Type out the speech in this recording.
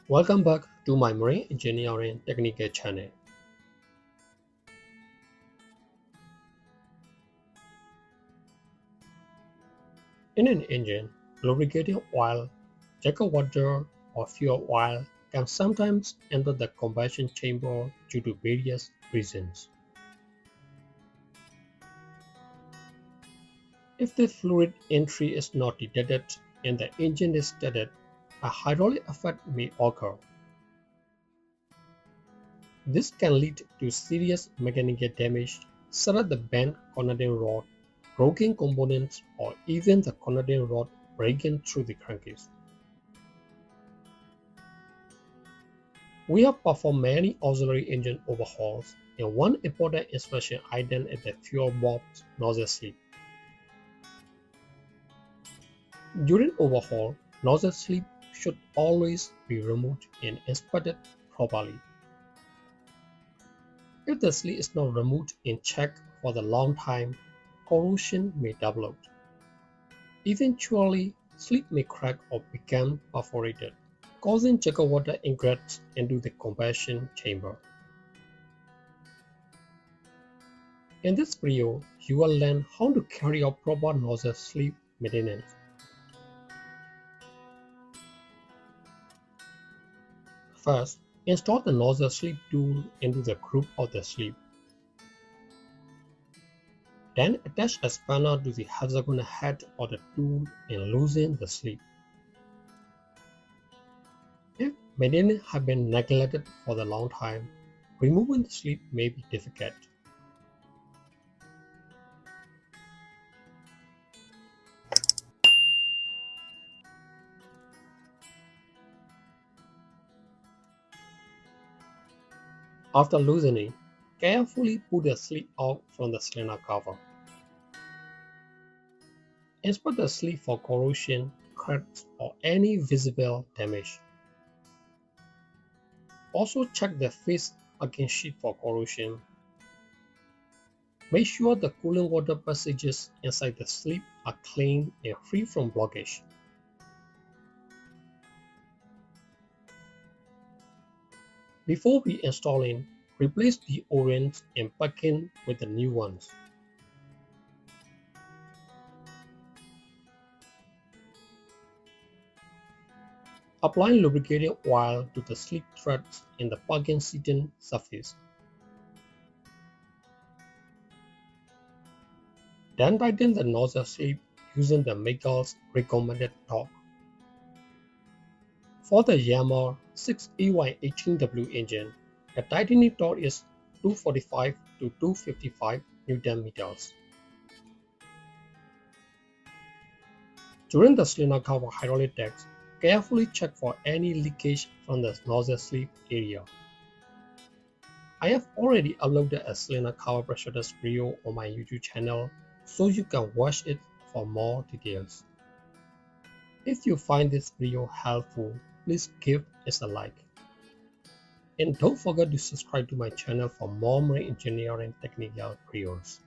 Welcome back to my marine engineering technical channel. In an engine, lubricating oil, jacket water, or fuel oil can sometimes enter the combustion chamber due to various reasons. If the fluid entry is not detected and the engine is started, a hydraulic effect may occur. This can lead to serious mechanical damage such as the bent coordinating rod, broken components, or even the coordinating rod breaking through the crankcase. We have performed many auxiliary engine overhauls, and one important inspection item is the fuel bulb's nozzle sleeve. During overhaul, nozzle sleeve should always be removed and inspected properly. If the sleeve is not removed and checked for a long time, corrosion may develop. Eventually, sleeve may crack or become perforated, causing jacket water ingress into the combustion chamber. In this video, you will learn how to carry out proper nozzle sleeve maintenance. First, install the nozzle sleeve tool into the groove of the sleeve. Then attach a spanner to the hexagonal head of the tool and loosen the sleeve. If maintenance has been neglected for a long time, removing the sleeve may be difficult. After loosening, carefully pull the sleeve out from the cylinder cover. Inspect the sleeve for corrosion, cracks, or any visible damage. Also check the face against sheet for corrosion. Make sure the cooling water passages inside the sleeve are clean and free from blockage. Before reinstalling, replace the O-rings and packing with the new ones. Apply lubricating oil to the sleeve threads in the packing seating surface. Then tighten the nozzle sleeve using the Maker's recommended torque. For the YANMAR 6AY18W engine, the tightening torque is 245 to 255 Nm. During the cylinder cover hydraulic test, carefully check for any leakage from the nozzle sleeve area. I have already uploaded a cylinder cover pressure test video on my YouTube channel, so you can watch it for more details. If you find this video helpful, please give it a like. And don't forget to subscribe to my channel for more marine engineering technical videos.